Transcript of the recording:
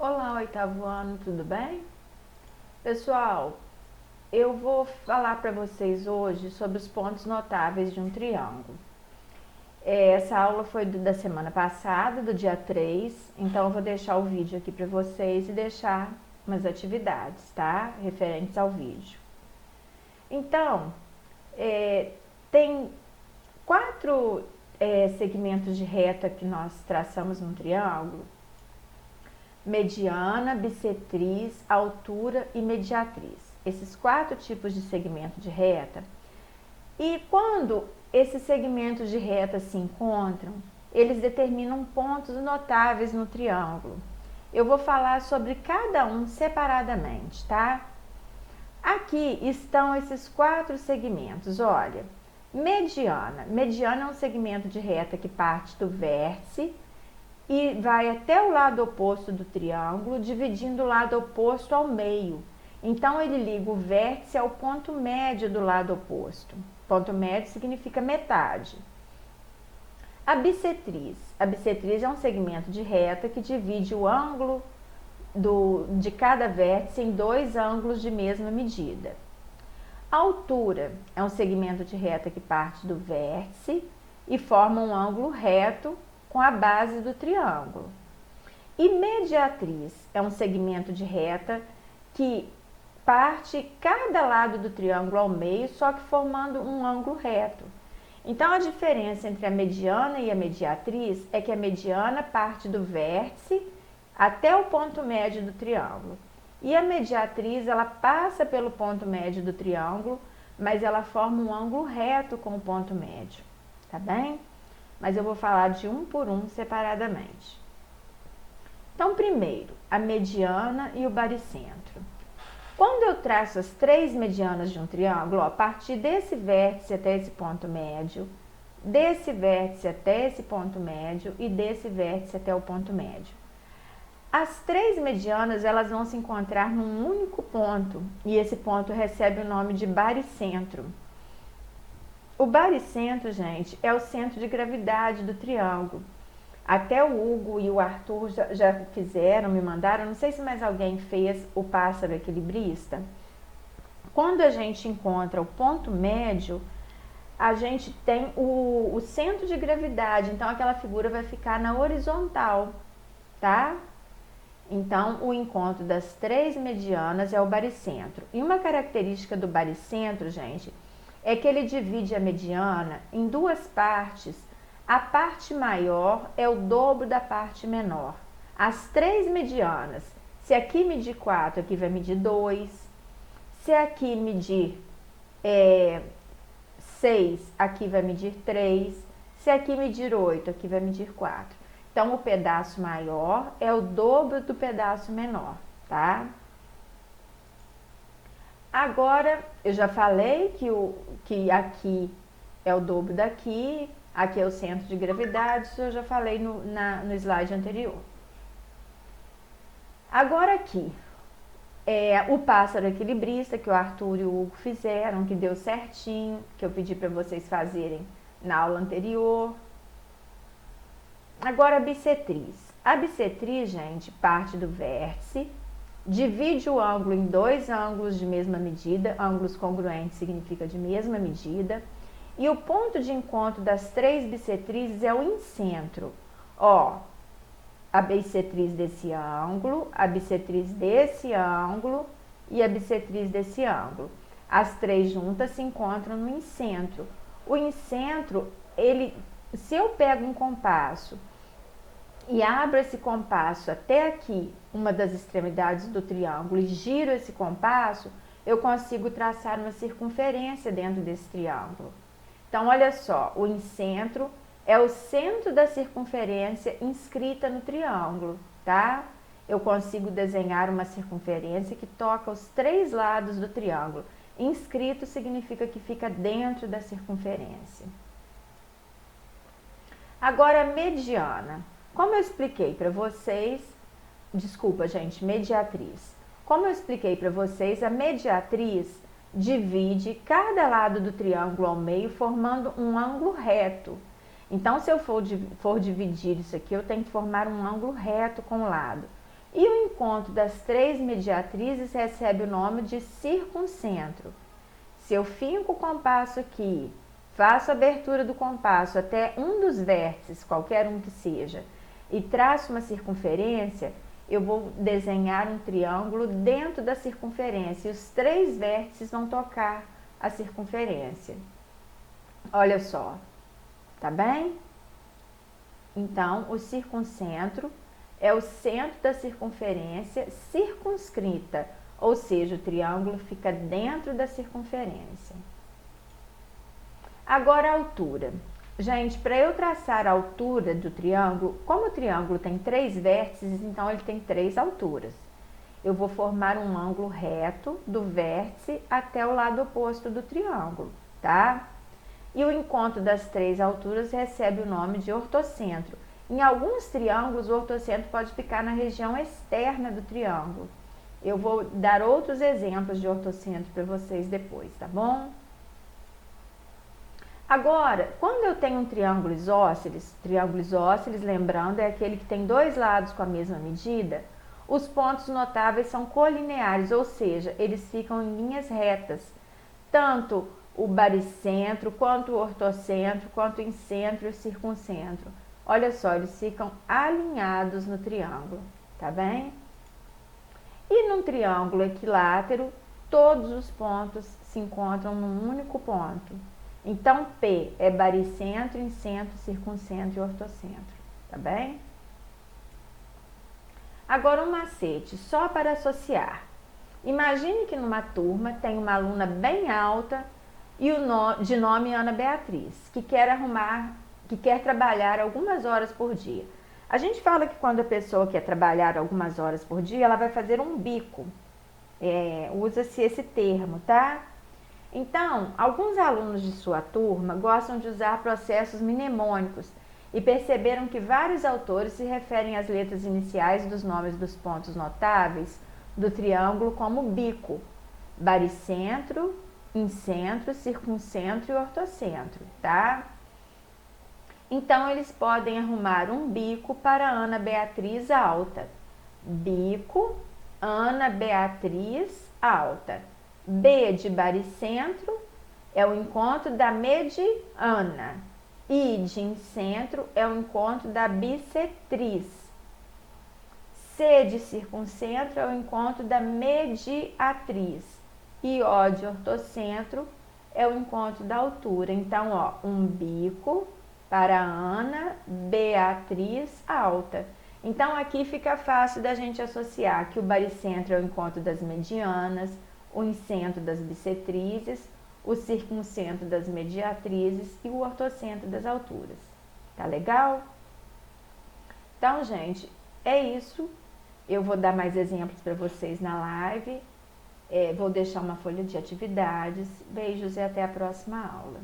Olá, oitavo ano, tudo bem? Pessoal, eu vou falar para vocês hoje sobre os pontos notáveis de um triângulo. Essa aula foi da semana passada, do dia 3, então eu vou deixar o vídeo aqui para vocês e deixar umas atividades, tá? Referentes ao vídeo. Então, tem quatro segmentos de reta que nós traçamos num triângulo: mediana, bissetriz, altura e mediatriz. Esses quatro tipos de segmento de reta. E quando esses segmentos de reta se encontram, eles determinam pontos notáveis no triângulo. Eu vou falar sobre cada um separadamente, tá? Aqui estão esses quatro segmentos. Olha, mediana. Mediana é um segmento de reta que parte do vértice e vai até o lado oposto do triângulo, dividindo o lado oposto ao meio. Então, ele liga o vértice ao ponto médio do lado oposto. Ponto médio significa metade. A bissetriz. A bissetriz é um segmento de reta que divide o ângulo de cada vértice em dois ângulos de mesma medida. A altura é um segmento de reta que parte do vértice e forma um ângulo reto com a base do triângulo. E mediatriz é um segmento de reta que parte cada lado do triângulo ao meio, só que formando um ângulo reto. Então, a diferença entre a mediana e a mediatriz é que a mediana parte do vértice até o ponto médio do triângulo. E a mediatriz, ela passa pelo ponto médio do triângulo, mas ela forma um ângulo reto com o ponto médio, tá bem? Mas eu vou falar de um por um separadamente. Então, primeiro, a mediana e o baricentro. Quando eu traço as três medianas de um triângulo, a partir desse vértice até esse ponto médio, desse vértice até esse ponto médio e desse vértice até o ponto médio. As três medianas, elas vão se encontrar num único ponto, e esse ponto recebe o nome de baricentro. O baricentro, gente, é o centro de gravidade do triângulo. Até o Hugo e o Arthur já fizeram, me mandaram, não sei se mais alguém fez o pássaro equilibrista. Quando a gente encontra o ponto médio, a gente tem o centro de gravidade, então aquela figura vai ficar na horizontal, tá? Então, o encontro das três medianas é o baricentro. E uma característica do baricentro, gente, é que ele divide a mediana em duas partes. A parte maior é o dobro da parte menor. As três medianas, se aqui medir 4, aqui vai medir 2. Se aqui medir 6, aqui vai medir 3. Se aqui medir 8, aqui vai medir 4. Então, o pedaço maior é o dobro do pedaço menor, tá? Agora, eu já falei que aqui é o dobro daqui, aqui é o centro de gravidade, isso eu já falei no slide anterior. Agora aqui, o pássaro equilibrista que o Arthur e o Hugo fizeram, que deu certinho, que eu pedi para vocês fazerem na aula anterior. Agora a bissetriz. A bissetriz, gente, parte do vértice, divide o ângulo em dois ângulos de mesma medida, ângulos congruentes significa de mesma medida, e o ponto de encontro das três bissetrizes é o incentro. Ó, a bissetriz desse ângulo, a bissetriz desse ângulo e a bissetriz desse ângulo. As três juntas se encontram no incentro. O incentro, se eu pego um compasso e abro esse compasso até aqui, uma das extremidades do triângulo, e giro esse compasso, eu consigo traçar uma circunferência dentro desse triângulo. Então, olha só, o incentro é o centro da circunferência inscrita no triângulo, tá? Eu consigo desenhar uma circunferência que toca os três lados do triângulo. Inscrito significa que fica dentro da circunferência. Agora, a mediana. Como eu expliquei para vocês, desculpa, gente, mediatriz. Como eu expliquei para vocês, a mediatriz divide cada lado do triângulo ao meio, formando um ângulo reto. Então, se eu for dividir isso aqui, eu tenho que formar um ângulo reto com o lado. E o encontro das 3 mediatrizes recebe o nome de circuncentro. Se eu finco o compasso aqui, faço a abertura do compasso até um dos vértices, qualquer um que seja, e traço uma circunferência, eu vou desenhar um triângulo dentro da circunferência e os 3 vértices vão tocar a circunferência. Olha só, tá bem? Então, o circuncentro é o centro da circunferência circunscrita, ou seja, o triângulo fica dentro da circunferência. Agora a altura. Gente, para eu traçar a altura do triângulo, como o triângulo tem 3 vértices, então ele tem 3 alturas. Eu vou formar um ângulo reto do vértice até o lado oposto do triângulo, tá? E o encontro das 3 alturas recebe o nome de ortocentro. Em alguns triângulos, o ortocentro pode ficar na região externa do triângulo. Eu vou dar outros exemplos de ortocentro para vocês depois, tá bom? Agora, quando eu tenho um triângulo isósceles, lembrando, é aquele que tem 2 lados com a mesma medida, os pontos notáveis são colineares, ou seja, eles ficam em linhas retas. Tanto o baricentro, quanto o ortocentro, quanto o incentro e o circuncentro. Olha só, eles ficam alinhados no triângulo, tá bem? E num triângulo equilátero, todos os pontos se encontram num único ponto. Então, P é baricentro, incentro, circuncentro e ortocentro, tá bem? Agora um macete, só para associar. Imagine que numa turma tem uma aluna bem alta e de nome Ana Beatriz, que quer trabalhar algumas horas por dia. A gente fala que quando a pessoa quer trabalhar algumas horas por dia, ela vai fazer um bico. Usa-se esse termo, tá? Então, alguns alunos de sua turma gostam de usar processos mnemônicos e perceberam que vários autores se referem às letras iniciais dos nomes dos pontos notáveis do triângulo como bico, baricentro, incentro, circuncentro e ortocentro, tá? Então, eles podem arrumar um bico para Ana Beatriz alta. Bico, Ana Beatriz alta. B de baricentro é o encontro da mediana. I de incentro é o encontro da bissetriz. C de circuncentro é o encontro da mediatriz. E O de ortocentro é o encontro da altura. Então, ó, um bico para Ana Beatriz alta. Então, aqui fica fácil da gente associar que o baricentro é o encontro das medianas, o incentro das bissetrizes, o circuncentro das mediatrizes e o ortocentro das alturas. Tá legal? Então, gente, é isso. Eu vou dar mais exemplos para vocês na live. Vou deixar uma folha de atividades. Beijos e até a próxima aula.